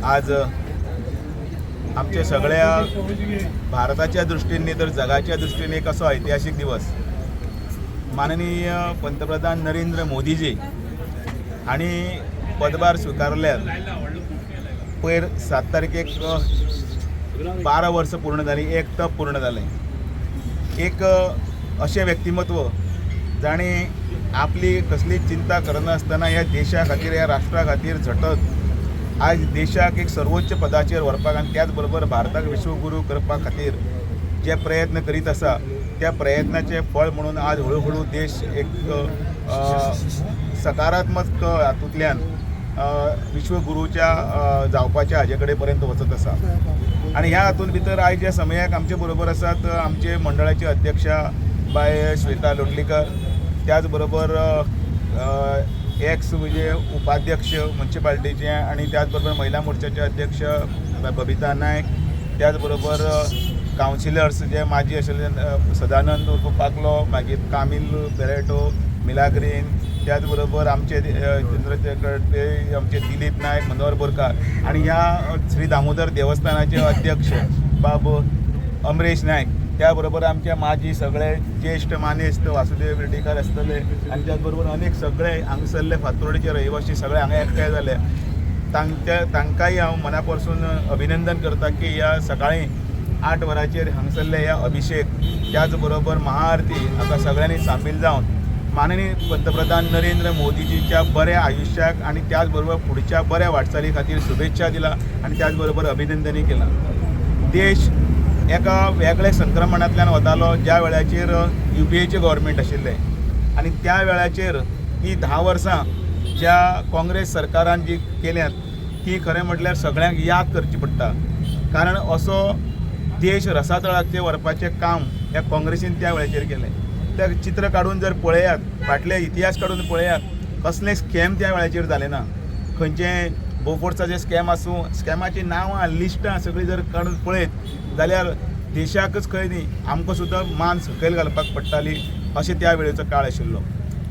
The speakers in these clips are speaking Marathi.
आज आमच्या सगळ्या भारताच्या दृष्टीने तर जगाच्या दृष्टीने एक असो ऐतिहासिक दिवस. माननीय पंतप्रधान नरेंद्र मोदीजी आणि पदभार स्वीकारल्यार पयर 7 तारखेक 12 वर्ष पूर्ण जाली, एक तप पूर्ण जालें. एक अशें व्यक्तिमत्व जाणे आपली कसली चिंता करनासतना ह्या देशा खातीर, ह्या राष्ट्रा खातीर झटत आज देशाक एक सर्वोच्च पदाचेर व्हरपाक आनी त्याच बरोबर भारताक विश्वगुरू करपा खातीर जे प्रयत्न करीत आसा त्या प्रयत्नाचे फळ म्हणून आज हळूहळू देश एक सकारात्मक हातूंतल्यान विश्वगुरूच्या जावपाच्या हाजे कडेन पर्यंत वचत आसा. आनी ह्या हातूंत भितर आयज ह्या समयाक आमचे बरोबर आसात आमचे मंडळाचे अध्यक्षा बाय श्वेता लोटलीकर, त्याच बरोबर एक्स म्हणजे उपाध्यक्ष म्युन्सिपालिटीचे आणि त्याचबरोबर महिला मोर्चाचे अध्यक्ष बबिता नायक, त्याचबरोबर कावन्सिलर्स जे माजी आशिल्ले सदानंद उर्फ पाकलो, मागीर कामिल पेरेटो, मिला ग्रीन, त्याचबरोबर आमचे चंद्रशेखर, आमचे दिलीप नायक, मनोहर बोरकार आणि ह्या श्री दामोदर देवस्थानाचे अध्यक्ष बाब अमरेश नायक, त्याबरोबर आमच्या माजी सगळे ज्येष्ठ मानेस्त वासुदेव रेड्डीकर आसतले आणि त्याचबरोबर अनेक सगळे हांगसरले फातोर्डेचे रहिवासी सगळे हांगा एकठांय जाले. तांकांय हांव मना पासून अभिनंदन करता की ह्या सकाळी 8 वरांचेर हांगसरले ह्या अभिषेक त्याचबरोबर महाआरती हाका सगळ्यांनी सामील जावन माननीय पंतप्रधान नरेंद्र मोदीजीच्या बऱ्या आयुष्याक आणि त्याचबरोबर पुढच्या बऱ्या वाटचाली खातीर शुभेच्छा दिला आणि त्याचबरोबर अभिनंदनय केलां. देश एका वेगळ्या संक्रमणांतल्यान वतालो ज्या वेळाचेर UPAचें गव्हर्मेंट आशिल्लें आणि त्या वेळाचेर ही 10 वर्सां ज्या काँग्रेस सरकारान जी केल्यात ती खरें म्हटल्यार सगळ्यांक याद करची पडटा. कारण असो देश रसातळाचेर व्हरपाचें काम ह्या काँग्रेसीन त्या वेळाचेर केलें. तें चित्र काडून जर पळयात, फाटले इतिहास काडून पळयात, कसलें स्कॅम त्या वेळाचेर जालें ना. खंयचें बोफोर्साचें स्कॅम आसूं, स्कॅमाची नांवां लिस्टां सगळीं जर काडून पळयत जाल्यार देशाकच खंय न्ही आमकां सुद्दां मान सकयल घालपाक पडटाली अशें त्या वेळेचो काळ आशिल्लो.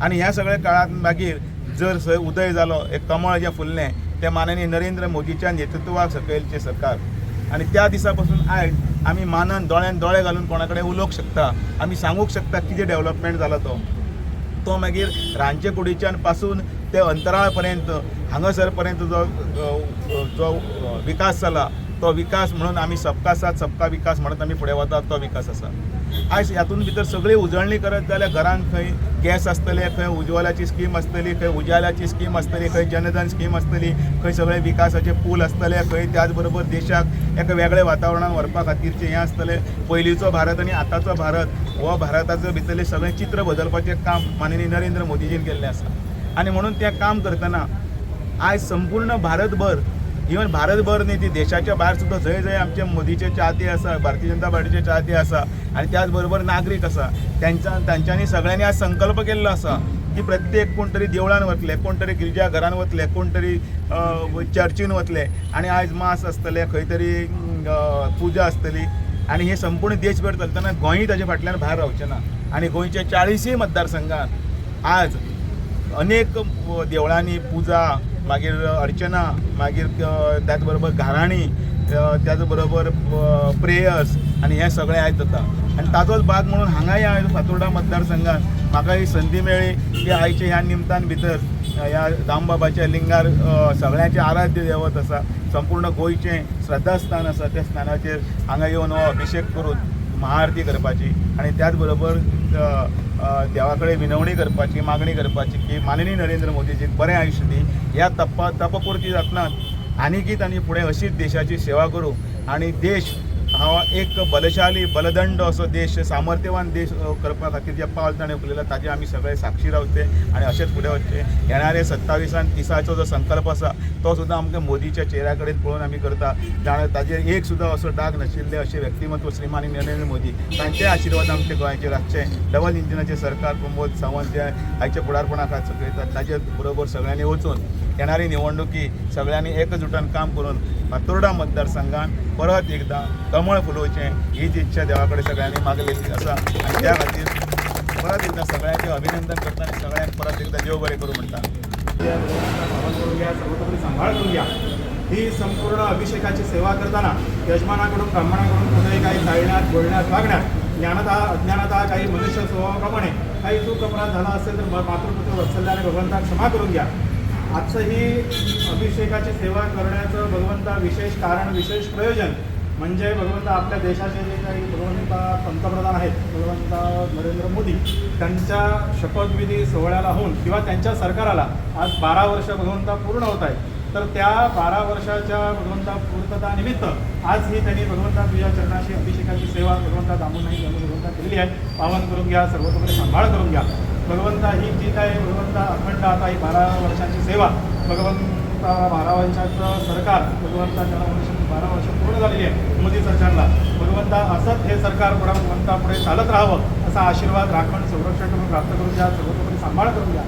आनी ह्या सगळ्या काळांत मागीर जर थंय उदय जालो, एक कमळ जें फुल्लें तें माननीय नरेंद्र मोदीच्या नेतृत्वा सकयलचें सरकार. आनी त्या दिसा पासून आयज आमी मानन दोळ्यान दोळे घालून कोणा कडेन उलोवंक शकता, आमी सांगूंक शकता कितें डेव्हलपमेंट जाला तो मागीर रांदचे कुडीच्यान पासून ते अंतराळ पर्यंत हांगासर पर्यंत जो विकास जाला तो विकास म्हणून आमी सबका साथ सबका विकास म्हणत आमी फुडें वतात तो विकास आसा. आयज हातूंत भितर सगळी उजळणी करत जाल्यार घरांत खंय गॅस आसतले, खंय उज्वलाची स्कीम आसतली, खंय उजाल्याची स्कीम आसतली, खंय जनधन स्कीम आसतली, खंय सगळे विकासाचे पूल आसतले, खंय त्याच बरोबर देशाक एका वेगळ्या वातावरणान व्हरपा खातीरचें हें आसतलें. पयलींचो भारत आनी आतांचो भारत हो भारताचो भितरलें सगळें चित्र बदलपाचें काम माननीय नरेंद्र मोदीजीन केल्लें आसा. आनी म्हणून तें काम करतना आयज संपूर्ण भारतभर, इवन भारतभर न्ही ती देशाच्या भायर सुद्दां जंय जंय आमचे मोदीचे चाहते आसा, भारतीय जनता पार्टीचे चाहते आसा आणि त्याच बरोबर नागरीक आसा, तांच्यांनी सगळ्यांनी आज संकल्प केल्लो आसा की प्रत्येक कोण तरी देवळान वतले, कोण तरी गिरजा घरान वतले, कोण तरी चर्चीन वतले आणि आयज मास आसतले, खंय तरी पुजा आसतली आणि हे संपूर्ण देशभर चलतना गोंयय ताचे फाटल्यान भायर रावचें ना. आणि गोंयच्या 40 मतदारसंघात आज अनेक देवळांनी पुजा, मागीर अर्चना, मागीर त्याच बरोबर घराणी, त्याच बरोबर प्रेयर्स आणि हे सगळें आयज जाता. आनी ताचोच भाग म्हणून हांगाय आयज फातोर्डा मतदारसंघात म्हाका ही संदी मेळ्ळी की आयच्या ह्या निमतान भितर ह्या दामबाबाच्या लिंगार सगळ्यांचें आराध्य दैवत आसा, संपूर्ण गोंयचें श्रद्धास्थान आसा, त्या स्थानाचेर हांगा येवन हो अभिषेक करून महाआरती करपाची आणि त्याच बरोबर देवा कडेन विनवणी करपाची, मागणी करपाची की माननीय नरेंद्र मोदीजीक बरें आयुश्य दी. ह्या तपपुरती जातनाच आनीकीत आनी फुडें अशीच देशाची सेवा करूं आणि देश हो एक बलशाली बलदंड असो देश, सामर्थ्यवान देश करपा खातीर जे पावल ताणें उखलिला ताचे आमी सगळे साक्षी रावचे आणि अशेंच फुडें वचचे. येणारे 27 आनी 30 जो संकल्प आसा तो सुद्दां आमकां मोदीच्या चेहऱ्या कडेन पळोवन आमी करता. ताजेर एक सुद्दां असो डाग नाशिल्ले अशें व्यक्तिमत्व श्रीमान नरेंद्र मोदी, तांचे आशिर्वाद आमच्या गोंयाचेर आसचे. डबल इंजिनाचें सरकार प्रमोद सावंत जे आयच्या फुडारपणा खातीर चलयतात ताचे बरोबर सगळ्यांनी वचून येणारी निवडणुकी सगळ्यांनी एकजुटान काम करून फातोर्डा मतदारसंघात परत एकदा कमळ फुलोवचें हीच इच्छा देवा कडेन सगळ्यांनी मागलेली आसा. आनी त्या खातीर परत एकदा सगळ्यांचें अभिनंदन करता आनी सगळ्यांक परत एकदा देव बरें करूं म्हणटा. सर्वतोपरी सांभाळ करूया ही संपूर्ण अभिषेकाची सेवा करताना यजमानाकडून ब्राह्मणाकडून कुठेही काही चालण्यात बोलण्यात वागण्यात ज्ञानता अज्ञानता काही मनुष्य स्वभावाप्रमाणे काही चूक अपराध झाला असेल तर मातृपुत्र वत्सल्याने भगवंता क्षमा करून घ्या. आजचं ही अभिषेकाची सेवा करण्याचं भगवंता विशेष कारण विशेष प्रयोजन म्हणजे भगवंता आपल्या देशाचे जे काही भगवंता पंतप्रधान आहेत भगवंता नरेंद्र मोदी त्यांच्या शपथविधी सोहळ्याला होऊन किंवा त्यांच्या सरकाराला आज 12 वर्ष भगवंता पूर्ण होत आहे. तर त्या 12 वर्षाच्या भगवंता पूर्ततानिमित्त आज ही त्यांनी भगवंता तुझ्या चरणाशी अभिषेकाची सेवा भगवंता दामून नाही त्यांनी भगवंता केलेली आहे. पावन करून घ्या, सर्वतोपरी सांभाळ करून घ्या. भगवंता ही जी काय भगवंता अखंड आता ही 12 वर्षाची सेवा भगवंता 12 वर्षाचं सरकार भगवंता 12 वर्ष पूर्ण झालेली आहे मोदी सरकारला. भगवंता असंच हे सरकार भगवंता पुढे चालत राहावं असा आशीर्वाद राखण संरक्षण तुम्ही प्राप्त करून घ्या, सर्वतोपरी सांभाळ करून घ्या.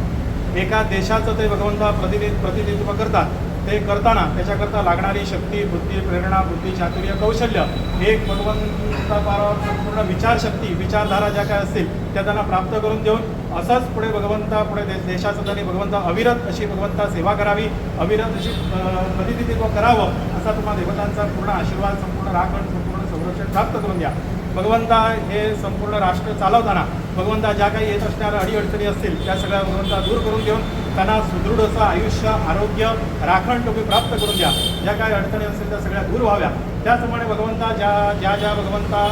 एका देशाचं ते भगवंता प्रतिनिधित्व करतात. ते करताना त्याच्याकरता लागणारी शक्ती, बुद्धी, प्रेरणा, बुद्धी, चातुर्य, कौशल्य एक भगवंतापार संपूर्ण विचारशक्ती, विचारधारा ज्या काय असतील त्या त्यांना प्राप्त करून देऊन असंच पुढे भगवंता पुढे देशाचं त्यांनी भगवंता अविरत अशी भगवंता सेवा करावी, अविरत अशी प्रतिनिधित्व करावं असा तुम्हाला देवतांचा पूर्ण आशीर्वाद, संपूर्ण राखण, संपूर्ण संरक्षण प्राप्त करून द्या. भगवंता हे संपूर्ण राष्ट्र चालवताना भगवंता ज्या काही येत असणाऱ्या अडीअडचणी असतील त्या सगळ्या भगवंता दूर करून देऊन त्यांना सुदृढ असं आयुष्य, आरोग्य, राखण तुम्ही प्राप्त करून द्या. ज्या काही अडचणी असतील त्या सगळ्या दूर व्हाव्या. त्याचप्रमाणे भगवंता ज्या भगवंता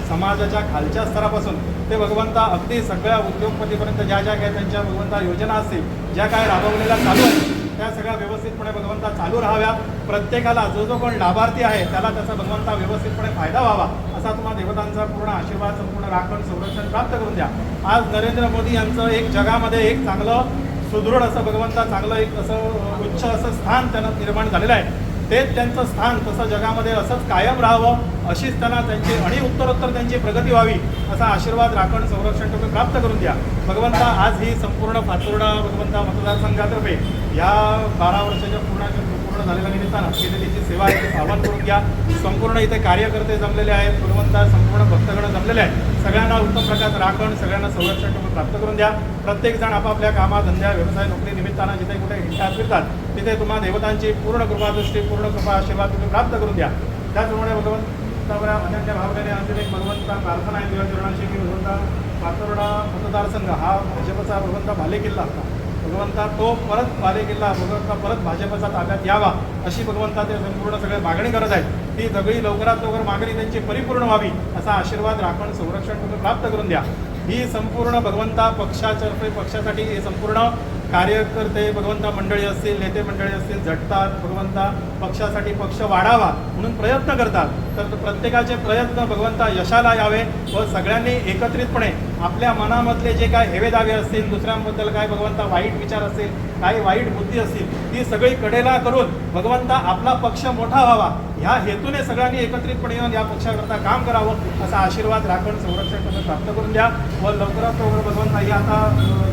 समाजाच्या खालच्या स्तरापासून ते भगवंता अगदी सगळ्या उद्योगपतीपर्यंत ज्या काही त्यांच्या भगवंता योजना असतील ज्या काय राबवलेल्या चालू आहेत त्या सगळ्या व्यवस्थितपणे भगवंता चालू राहाव्या. प्रत्येकाला जो कोण लाभार्थी आहे त्याला त्याचा भगवंता व्यवस्थितपणे फायदा व्हावा असा तुम्हाला देवतांचा पूर्ण आशीर्वाद, संपूर्ण राखण, संरक्षण प्राप्त करून द्या. आज नरेंद्र मोदी यांचं एक जगामध्ये एक चांगलं सुदृढ असं भगवंता चांगलं एक असं उच्च असं स्थान त्यांना निर्माण झालेलं आहे. तेच त्यांचं स्थान तसं जगामध्ये असंच कायम राहावं अशीच त्यांना त्यांची आणि उत्तरोत्तर त्यांची प्रगती व्हावी असा आशीर्वाद, राखण, संरक्षण तुम्ही प्राप्त करून द्या. भगवंता आज ही संपूर्ण पाचोर्डा भगवंता मतदारसंघातर्फे या 12 वर्षाच्या पूर्ण झालेल्या निमित्तानं केलेली सेवा आहे ती पावन करून घ्या. संपूर्ण इथे कार्यकर्ते जमलेले आहेत, भगवंता संपूर्ण भक्तगण जमलेले आहेत. सगळ्यांना उत्तम प्रकारचं राखण, सगळ्यांना संरक्षण तुम्ही प्राप्त करून द्या. प्रत्येकजण आपापल्या कामा, धंद्या, व्यवसाय, नोकरी निमित्तानं जिथे कुठे हिंडतात फिरतात तिथे तुम्हाला देवतांची पूर्ण कृपादृष्टी, पूर्ण कृपा आशीर्वाद तुम्ही प्राप्त करून द्या. त्याचप्रमाणे भगवंतावरा अनन्य भावनेने आणखी एक भगवंता प्रार्थना आहे तुझ्या चरणाशी की भगवंता पाचोर्डा मतदारसंघ हा भाजपचा भगवंता बालेकिल्ला होता. भगवंता तो परत बालेकिल्ला भगवंता परत भाजपचा ताब्यात यावा अशी भगवंता ते संपूर्ण सगळे मागणी करत आहेत. ती सगळी लवकरात लवकर मागणी त्यांची परिपूर्ण व्हावी असा आशीर्वाद, राखण, संरक्षण तुम्ही प्राप्त करून द्या. ही संपूर्ण भगवंता पक्षासाठी हे संपूर्ण कार्यकर्ते भगवंता मंडळी असतील, नेते मंडळी असतील झटतात. भगवंता पक्षासाठी पक्ष वाढावा म्हणून प्रयत्न करतात. तर प्रत्येकाचे प्रयत्न भगवंता यशाला यावे व सगळ्यांनी एकत्रितपणे आपल्या मनामधले जे काय हेवेदावे असतील, दुसऱ्यांबद्दल काय भगवंता वाईट विचार असतील, काही वाईट बुद्धी असतील ती सगळी कडेला करून भगवंता आपला पक्ष मोठा व्हावा ह्या हेतूने सगळ्यांनी एकत्रितपणे येऊन या पक्षाकरता काम करावं असा आशीर्वाद, राखण, संरक्षण तुम्ही प्राप्त करून द्या. व लवकरात लवकर भगवंता ही आता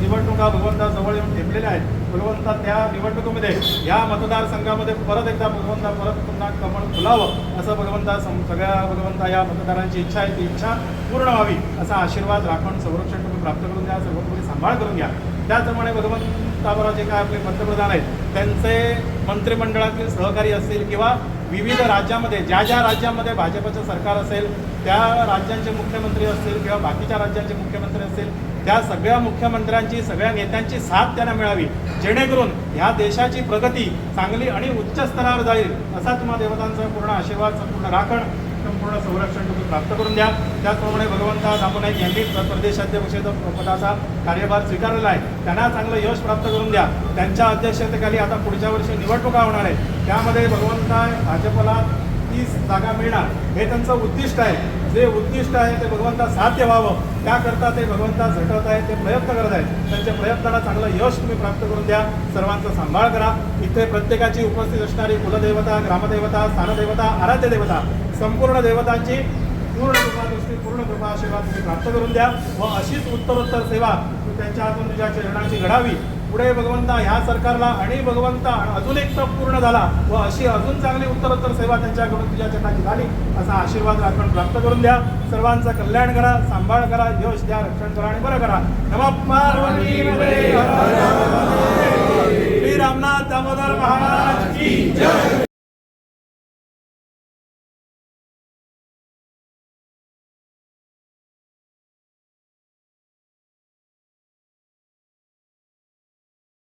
निवडणुका भगवंता जवळ येऊन ठेपलेल्या आहेत. भगवंता त्या निवडणुकीमध्ये या मतदारसंघामध्ये परत एकदा भगवंता परत पुन्हा कमळ फुलावं असं भगवंता सगळ्या भगवंता या मतदारांची इच्छा आहे. ती इच्छा पूर्ण व्हावी असा आशीर्वाद, राखण, संरक्षण तुम्ही प्राप्त करून द्या, सर्वतोपरी सांभाळ करून घ्या. त्याचप्रमाणे भगवंताबरोबर जे काय आपले पंतप्रधान आहेत त्यांचे मंत्रिमंडळातील सहकारी असतील किंवा विविध राज्यामध्ये ज्या राज्यामध्ये भाजपचं सरकार असेल त्या राज्यांचे मुख्यमंत्री असतील किंवा बाकीच्या राज्यांचे मुख्यमंत्री असतील त्या सगळ्या मुख्यमंत्र्यांची, सगळ्या नेत्यांची साथ त्यांना मिळावी जेणेकरून ह्या देशाची प्रगती चांगली आणि उच्च स्तरावर जाईल असा तुम्हाला देवतांचा पूर्ण आशीर्वाद, संपूर्ण राखण, संपूर्ण संरक्षण तुम्ही प्राप्त करून द्या. त्याचप्रमाणे भगवंता दामू नाईक यांनी प्रदेशाध्यक्ष पदाचा कार्यभार स्वीकारलेला आहे. त्यांना चांगलं यश प्राप्त करून द्या. त्यांच्या अध्यक्षतेखाली आता पुढच्या वर्षी निवडणुका होणार आहे. त्यामध्ये भगवंता भाजपला 30 जागा मिळणार हे त्यांचं उद्दिष्ट आहे. जे उद्दिष्ट आहे ते भगवंता साध्य व्हावं त्याकरता ते भगवंता झटत आहेत, ते प्रयत्न करत आहेत. त्यांच्या प्रयत्नाला चांगलं यश तुम्ही प्राप्त करून द्या. सर्वांचा सांभाळ करा. इथे प्रत्येकाची उपस्थित असणारी कुलदेवता, ग्रामदेवता, स्थानदेवता, आराध्य देवता संपूर्ण देवतांची पूर्ण कृपादृष्टी, पूर्ण कृपा आशीर्वाद तुम्ही प्राप्त करून द्या व अशीच उत्तरोत्तर सेवा त्यांच्या हातून तुझ्या चरणाची घडावी. पुढे भगवंता ह्या सरकारला आणि भगवंता अजून एक तप पूर्ण झाला व अशी अजून चांगली उत्तरोत्तर सेवा त्यांच्याकडून तुझ्या चरणाची झाली असा आशीर्वाद, राखण प्राप्त करून द्या. सर्वांचं कल्याण करा, सांभाळ करा, यश द्या, रक्षण करा आणि बरं करा. नमः पार्वती पते. श्री रामनाथ दामोदर महाराज की जय.